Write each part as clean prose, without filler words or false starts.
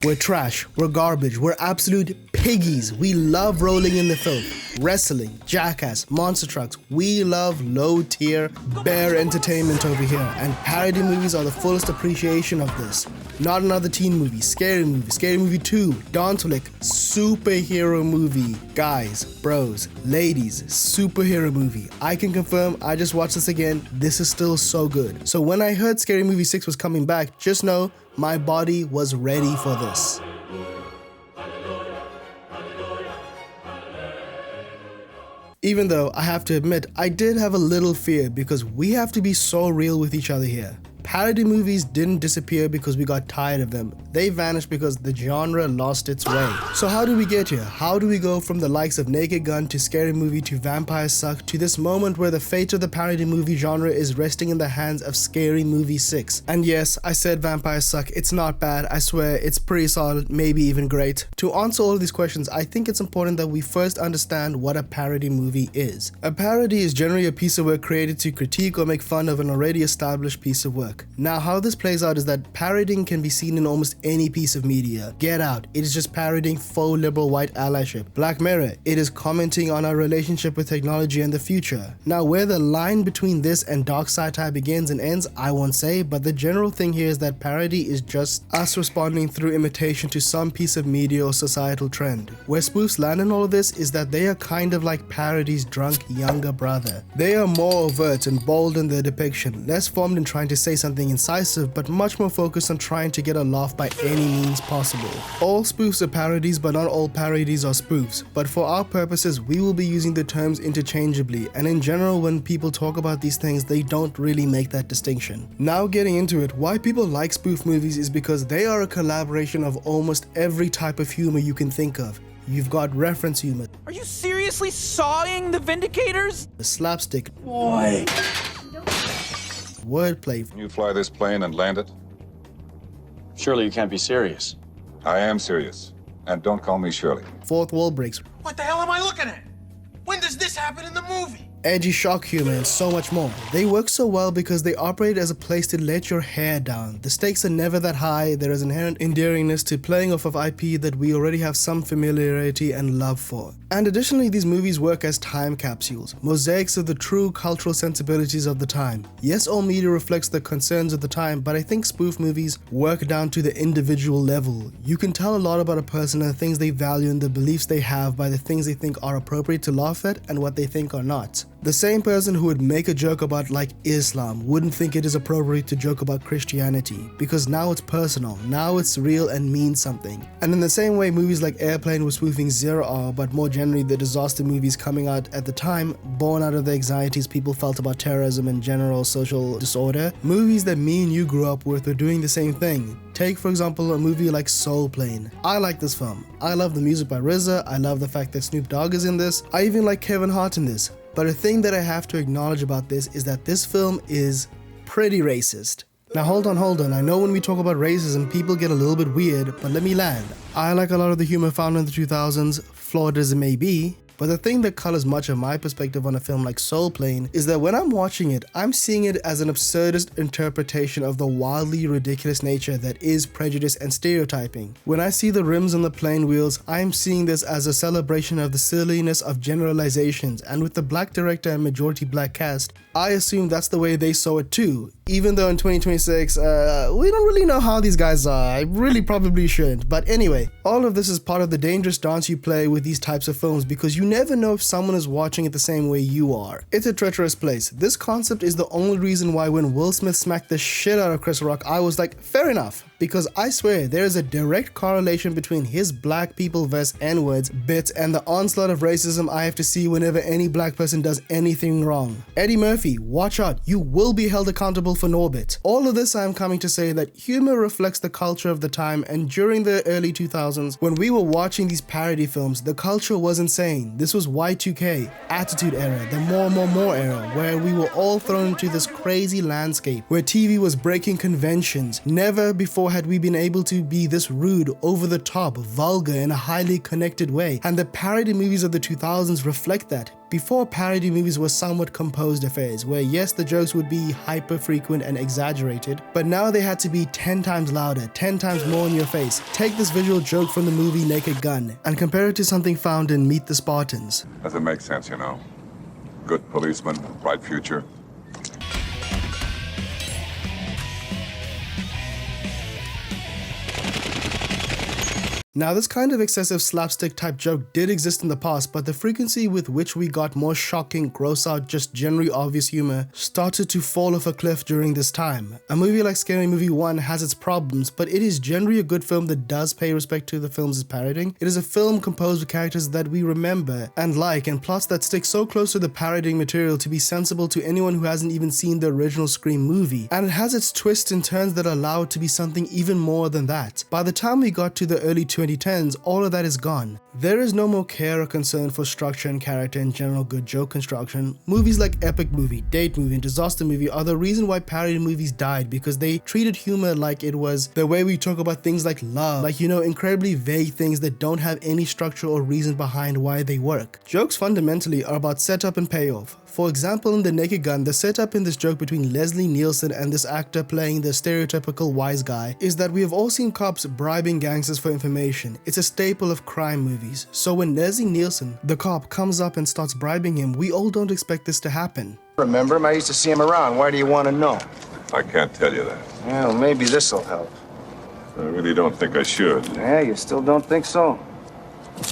We're trash, we're garbage, we're absolute piggies. We love rolling in the filth. Wrestling, Jackass, monster trucks. We love low-tier, bare entertainment over here, and parody movies are the fullest appreciation of this. Not another teen movie, Scary Movie 2, Dance Flick, superhero movie. Guys, bros, ladies, superhero movie. I can confirm, I just watched this again, this is still so good. So when I heard Scary Movie 6 was coming back, just know my body was ready for this. Even though I have to admit, I did have a little fear because we have to be so real with each other here. Parody movies didn't disappear because we got tired of them. They vanished because the genre lost its way. So how do we get here? How do we go from the likes of Naked Gun to Scary Movie to Vampires Suck to this moment where the fate of the parody movie genre is resting in the hands of Scary Movie 6? And yes, I said Vampires Suck. It's not bad. I swear, it's pretty solid, maybe even great. To answer all of these questions, I think it's important that we first understand what a parody movie is. A parody is generally a piece of work created to critique or make fun of an already established piece of work. Now, how this plays out is that parodying can be seen in almost any piece of media. Get Out, it is just parodying faux liberal white allyship. Black Mirror, it is commenting on our relationship with technology and the future. Now, where the line between this and dark satire begins and ends, I won't say, but the general thing here is that parody is just us responding through imitation to some piece of media or societal trend. Where spoofs land in all of this is that they are kind of like parody's drunk younger brother. They are more overt and bold in their depiction, less formed in trying to say something incisive, but much more focused on trying to get a laugh by any means possible. All spoofs are parodies, but not all parodies are spoofs. But for our purposes, we will be using the terms interchangeably, and in general, when people talk about these things, they don't really make that distinction. Now getting into it, why people like spoof movies is because they are a collaboration of almost every type of humor you can think of. You've got reference humor. Are you seriously sawing the Vindicators? The slapstick. Boy. Wordplay. Can you fly this plane and land it? Surely you can't be serious. I am serious. And don't call me Shirley. Fourth wall breaks. What the hell am I looking at? When does this happen in the movie? Edgy shock humor and so much more. They work so well because they operate as a place to let your hair down. The stakes are never that high. There is inherent endearingness to playing off of IP that we already have some familiarity and love for. And additionally, these movies work as time capsules, mosaics of the true cultural sensibilities of the time. Yes, all media reflects the concerns of the time, but I think spoof movies work down to the individual level. You can tell a lot about a person and the things they value and the beliefs they have by the things they think are appropriate to laugh at and what they think are not. The same person who would make a joke about like Islam wouldn't think it is appropriate to joke about Christianity, because now it's personal, now it's real and means something. And in the same way, movies like Airplane were spoofing Zero Hour, but more generally the disaster movies coming out at the time, born out of the anxieties people felt about terrorism and general social disorder, movies that me and you grew up with were doing the same thing. Take, for example, a movie like Soul Plane. I like this film. I love the music by RZA, I love the fact that Snoop Dogg is in this, I even like Kevin Hart in this. But a thing that I have to acknowledge about this is that this film is pretty racist. Now hold on, I know when we talk about racism people get a little bit weird, but let me land. I like a lot of the humor found in the 2000s, flawed as it may be, but the thing that colors much of my perspective on a film like Soul Plane is that when I'm watching it, I'm seeing it as an absurdist interpretation of the wildly ridiculous nature that is prejudice and stereotyping. When I see the rims on the plane wheels, I'm seeing this as a celebration of the silliness of generalizations, and with the black director and majority black cast, I assume that's the way they saw it too. Even though in 2026, we don't really know how these guys are. I really probably shouldn't. But anyway, all of this is part of the dangerous dance you play with these types of films because you never know if someone is watching it the same way you are. It's a treacherous place. This concept is the only reason why when Will Smith smacked the shit out of Chris Rock, I was like, fair enough. Because I swear there is a direct correlation between his black people vs N-words bit and the onslaught of racism I have to see whenever any black person does anything wrong. Eddie Murphy, watch out, you will be held accountable for Norbit. All of this I am coming to say that humor reflects the culture of the time, and during the early 2000s, when we were watching these parody films, the culture was insane. This was Y2K, Attitude Era, the more era, where we were all thrown into this crazy landscape where TV was breaking conventions. Never before before had we been able to be this rude, over the top, vulgar in a highly connected way, and the parody movies of the 2000s reflect that. Before, parody movies were somewhat composed affairs, where yes, the jokes would be hyper frequent and exaggerated, but now they had to be 10 times louder, 10 times more in your face. Take this visual joke from the movie Naked Gun and compare it to something found in Meet the Spartans. Doesn't make sense, you know. Good policeman, bright future. Now, this kind of excessive slapstick type joke did exist in the past, but the frequency with which we got more shocking, gross out, just generally obvious humor started to fall off a cliff during this time. A movie like Scary Movie 1 has its problems, but it is generally a good film that does pay respect to the films it's parodying. It is a film composed with characters that we remember and like, and plots that stick so close to the parodying material to be sensible to anyone who hasn't even seen the original Scream movie. And it has its twists and turns that allow it to be something even more than that. By the time we got to the early 2010s, all of that is gone. There is no more care or concern for structure and character and general good joke construction. Movies like Epic Movie, Date Movie, and Disaster Movie are the reason why parody movies died, because they treated humor like it was the way we talk about things like love, like, you know, incredibly vague things that don't have any structure or reason behind why they work. Jokes fundamentally are about setup and payoff. For example, in The Naked Gun, the setup in this joke between Leslie Nielsen and this actor playing the stereotypical wise guy is that we have all seen cops bribing gangsters for information. It's a staple of crime movies. So when Leslie Nielsen, the cop, comes up and starts bribing him, we all don't expect this to happen. Remember him? I used to see him around. Why do you want to know? I can't tell you that. Well, maybe this'll help. I really don't think I should. Yeah, you still don't think so?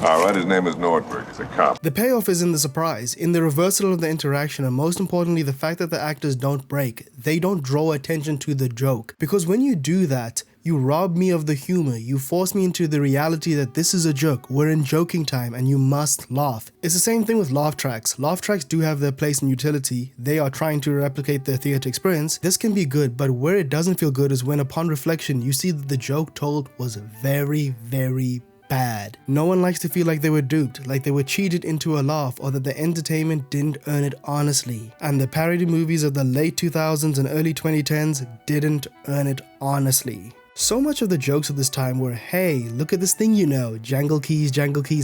All right, his name is Nordberg. He's a cop. The payoff is in the surprise, in the reversal of the interaction, and most importantly, the fact that the actors don't break. They don't draw attention to the joke. Because when you do that, you rob me of the humor, you force me into the reality that this is a joke, we're in joking time, and you must laugh. It's the same thing with laugh tracks. Laugh tracks do have their place and utility. They are trying to replicate the theater experience. This can be good, but where it doesn't feel good is when upon reflection, you see that the joke told was very, very bad. No one likes to feel like they were duped, like they were cheated into a laugh, or that the entertainment didn't earn it honestly. And the parody movies of the late 2000s and early 2010s didn't earn it honestly. So much of the jokes of this time were, hey, look at this thing you know, jangle keys,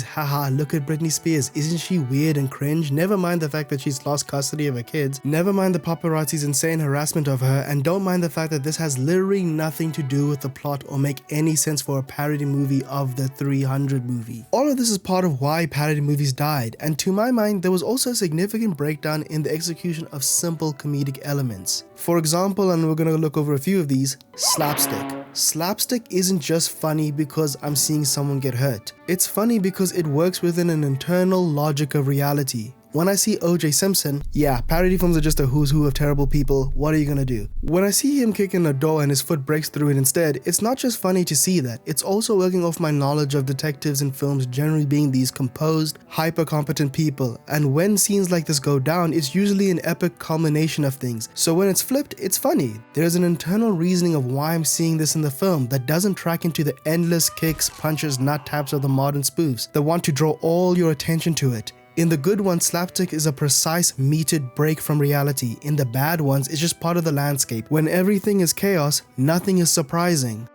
haha, look at Britney Spears, isn't she weird and cringe? Never mind the fact that she's lost custody of her kids, never mind the paparazzi's insane harassment of her, and don't mind the fact that this has literally nothing to do with the plot or make any sense for a parody movie of the 300 movie. All of this is part of why parody movies died, and to my mind, there was also a significant breakdown in the execution of simple comedic elements. For example, and we're gonna look over a few of these, slapstick. Slapstick isn't just funny because I'm seeing someone get hurt. It's funny because it works within an internal logic of reality. When I see O.J. Simpson, yeah, parody films are just a who's who of terrible people, what are you gonna do? When I see him kick in a door and his foot breaks through it instead, it's not just funny to see that, it's also working off my knowledge of detectives in films generally being these composed, hyper-competent people, and when scenes like this go down, it's usually an epic culmination of things, so when it's flipped, it's funny. There's an internal reasoning of why I'm seeing this in the film that doesn't track into the endless kicks, punches, nut taps of the modern spoofs that want to draw all your attention to it. In the good ones, slapstick is a precise, metered break from reality. In the bad ones, it's just part of the landscape. When everything is chaos, nothing is surprising.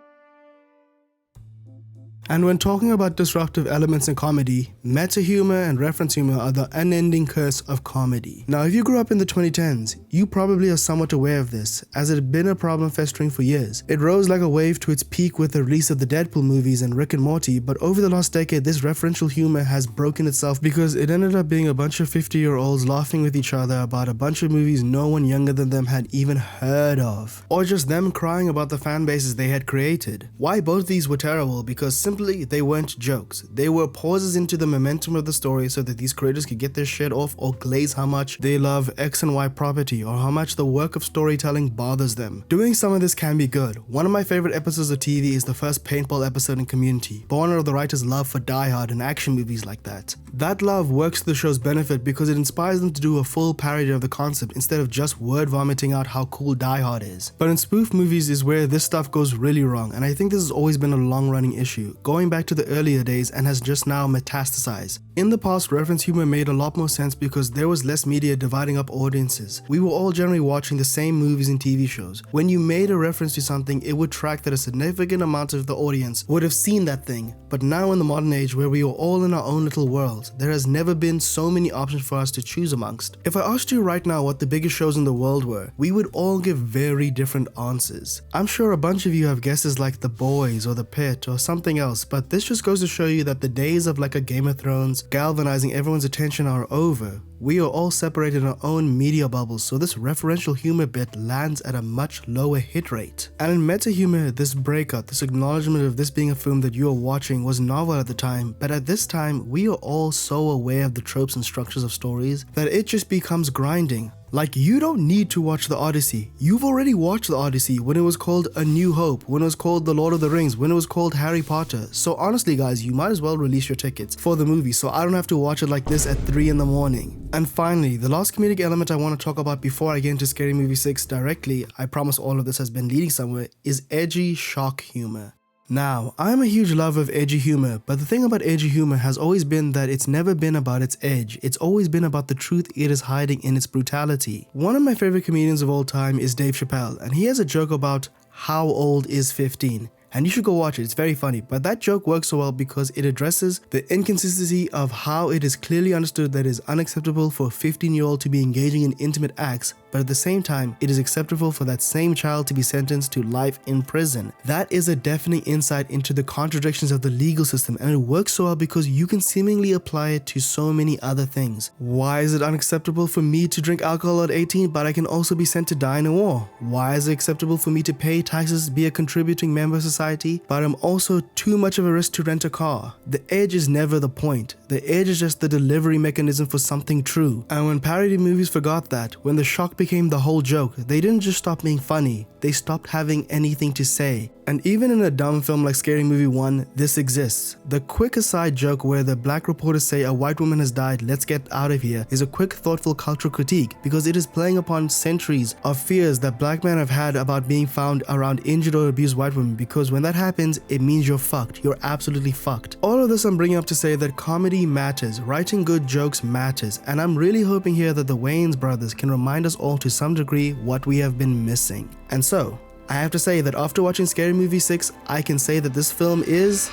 And when talking about disruptive elements in comedy, meta humor and reference humor are the unending curse of comedy. Now, if you grew up in the 2010s, you probably are somewhat aware of this, as it had been a problem festering for years. It rose like a wave to its peak with the release of the Deadpool movies and Rick and Morty, but over the last decade, this referential humor has broken itself because it ended up being a bunch of 50-year-olds laughing with each other about a bunch of movies no one younger than them had even heard of, or just them crying about the fan bases they had created. Why both these were terrible? Because simply they weren't jokes. They were pauses into the momentum of the story so that these creators could get their shit off or glaze how much they love X and Y property or how much the work of storytelling bothers them. Doing some of this can be good. One of my favorite episodes of TV is the first paintball episode in Community, born out of the writer's love for Die Hard and action movies like that. That love works to the show's benefit because it inspires them to do a full parody of the concept instead of just word vomiting out how cool Die Hard is. But in spoof movies is where this stuff goes really wrong, and I think this has always been a long-running issue. going back to the earlier days and has just now metastasized. In the past, reference humor made a lot more sense because there was less media dividing up audiences. We were all generally watching the same movies and TV shows. When you made a reference to something, it would track that a significant amount of the audience would have seen that thing. But now in the modern age where we are all in our own little world, there has never been so many options for us to choose amongst. If I asked you right now what the biggest shows in the world were, we would all give very different answers. I'm sure a bunch of you have guesses like The Boys or The Pit or something else, but this just goes to show you that the days of like a Game of Thrones galvanizing everyone's attention are over. We are all separated in our own media bubbles, so this referential humor bit lands at a much lower hit rate. And in meta humor, this breakout, this acknowledgement of this being a film that you are watching was novel at the time, but at this time, we are all so aware of the tropes and structures of stories that it just becomes grinding. Like, you don't need to watch The Odyssey. You've already watched The Odyssey when it was called A New Hope, when it was called The Lord of the Rings, when it was called Harry Potter. So honestly guys, you might as well release your tickets for the movie so I don't have to watch it like this at 3 in the morning. And finally, the last comedic element I want to talk about before I get into Scary Movie 6 directly, I promise all of this has been leading somewhere, is edgy shock humor. Now, I'm a huge lover of edgy humor, but the thing about edgy humor has always been that it's never been about its edge, it's always been about the truth it is hiding in its brutality. One of my favorite comedians of all time is Dave Chappelle, and he has a joke about how old is 15. And you should go watch it, it's very funny, but that joke works so well because it addresses the inconsistency of how it is clearly understood that it is unacceptable for a 15-year-old to be engaging in intimate acts, but at the same time, it is acceptable for that same child to be sentenced to life in prison. That is a deafening insight into the contradictions of the legal system, and it works so well because you can seemingly apply it to so many other things. Why is it unacceptable for me to drink alcohol at 18, but I can also be sent to die in a war? Why is it acceptable for me to pay taxes, be a contributing member of society, but I'm also too much of a risk to rent a car? The edge is never the point. The edge is just the delivery mechanism for something true. And when parody movies forgot that, when the shock became the whole joke, they didn't just stop being funny, they stopped having anything to say. And even in a dumb film like Scary Movie 1, this exists. The quick aside joke where the black reporters say a white woman has died, let's get out of here, is a quick thoughtful cultural critique because it is playing upon centuries of fears that black men have had about being found around injured or abused white women, because when that happens, it means you're fucked. You're absolutely fucked. All of this I'm bringing up to say that comedy matters, writing good jokes matters, and I'm really hoping here that the Wayans brothers can remind us all to some degree what we have been missing. And so, I have to say that after watching Scary Movie 6, I can say that this film is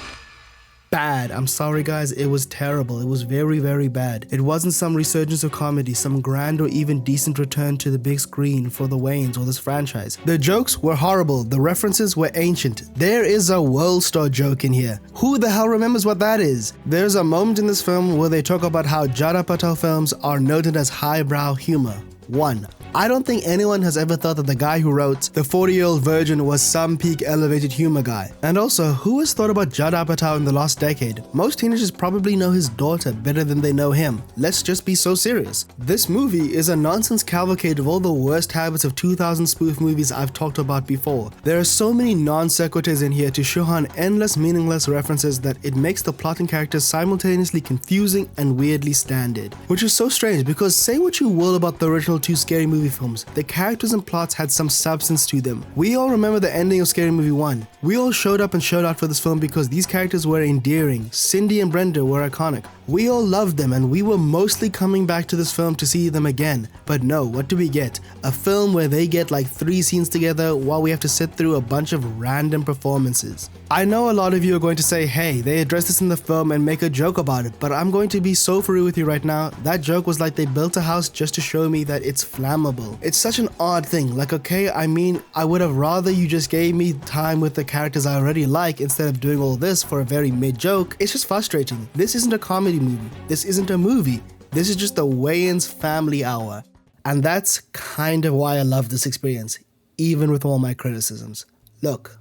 bad. I'm sorry guys, it was terrible. It was very, very bad. It wasn't some resurgence of comedy, some grand or even decent return to the big screen for the Wayans or this franchise. The jokes were horrible. The references were ancient. There is a World Star joke in here. Who the hell remembers what that is? There's a moment in this film where they talk about how Judd Apatow films are noted as highbrow humor. 1. I don't think anyone has ever thought that the guy who wrote The 40-Year-Old Virgin was some peak elevated humor guy. And also, who has thought about Judd Apatow in the last decade? Most teenagers probably know his daughter better than they know him. Let's just be so serious. This movie is a nonsense cavalcade of all the worst habits of 2000 spoof movies I've talked about before. There are so many non sequiturs in here to shoehorn endless meaningless references that it makes the plot and characters simultaneously confusing and weirdly standard. Which is so strange because say what you will about the original two Scary Movie films, the characters and plots had some substance to them. We all remember the ending of Scary Movie 1. We all showed up and showed out for this film because these characters were endearing. Cindy and Brenda were iconic. We all loved them and we were mostly coming back to this film to see them again. But no, what do we get? A film where they get like 3 scenes together while we have to sit through a bunch of random performances. I know a lot of you are going to say, hey, they addressed this in the film and make a joke about it, but I'm going to be so for real with you right now. That joke was like they built a house just to show me that it's flammable. It's such an odd thing. Like, okay, I mean, I would have rather you just gave me time with the characters I already like instead of doing all this for a very mid joke. It's just frustrating. This isn't a comedy movie. This isn't a movie. This is just a Wayans family hour. And that's kind of why I love this experience, even with all my criticisms. Look,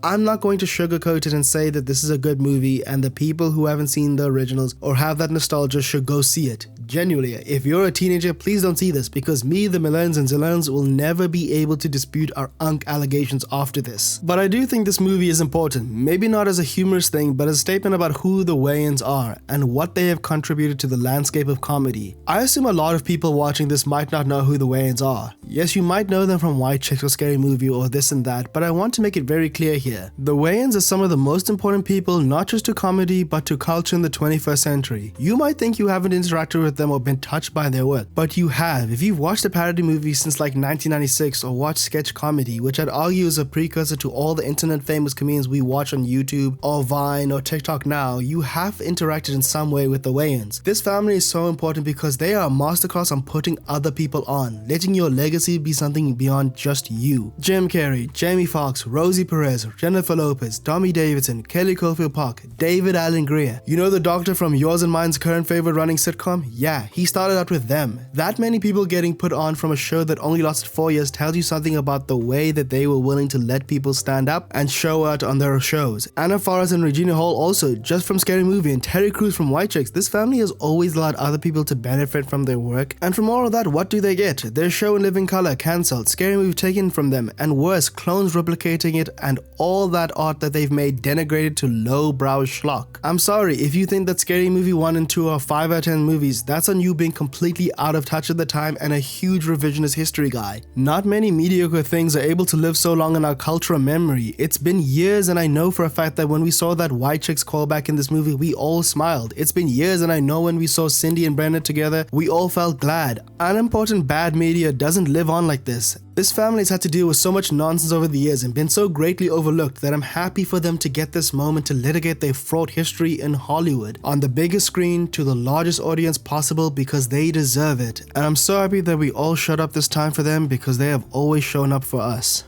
I'm not going to sugarcoat it and say that this is a good movie and the people who haven't seen the originals or have that nostalgia should go see it. Genuinely, if you're a teenager, please don't see this because me, the millennials and zillennials will never be able to dispute our unk allegations after this. But I do think this movie is important, maybe not as a humorous thing, but as a statement about who the Wayans are and what they have contributed to the landscape of comedy. I assume a lot of people watching this might not know who the Wayans are. Yes, you might know them from White Chicks or Scary Movie or this and that, but I want to make it very clear here. The Wayans are some of the most important people not just to comedy but to culture in the 21st century. You might think you haven't interacted with them or been touched by their work, but you have. If you've watched a parody movie since like 1996 or watched sketch comedy, which I'd argue is a precursor to all the internet famous comedians we watch on YouTube or Vine or TikTok now, you have interacted in some way with the Wayans. This family is so important because they are a masterclass on putting other people on, letting your legacy be something beyond just you. Jim Carrey, Jamie Foxx, Rosie Perez, Jennifer Lopez, Tommy Davidson, Kelly Caulfield Park, David Alan Grier. You know the doctor from yours and mine's current favorite running sitcom? Yeah, he started out with them. That many people getting put on from a show that only lasted 4 years tells you something about the way that they were willing to let people stand up and show out on their shows. Anna Faris and Regina Hall also, just from Scary Movie, and Terry Crews from White Chicks. This family has always allowed other people to benefit from their work, and from all of that, what do they get? Their show in living color cancelled, Scary Movie taken from them, and worse, clones replicating it, and all that art that they've made denigrated to low-brow schlock. I'm sorry, if you think that Scary Movie 1 and 2 are 5 out of 10 movies, that's on you being completely out of touch at the time and a huge revisionist history guy. Not many mediocre things are able to live so long in our cultural memory. It's been years, and I know for a fact that when we saw that White Chicks callback in this movie, we all smiled. It's been years, and I know when we saw Cindy and Brenda together, we all felt glad. Unimportant bad media doesn't live on like this. This family's had to deal with so much nonsense over the years and been so greatly overlooked that I'm happy for them to get this moment to litigate their fraught history in Hollywood on the biggest screen to the largest audience possible because they deserve it. And I'm so happy that we all showed up this time for them because they have always shown up for us.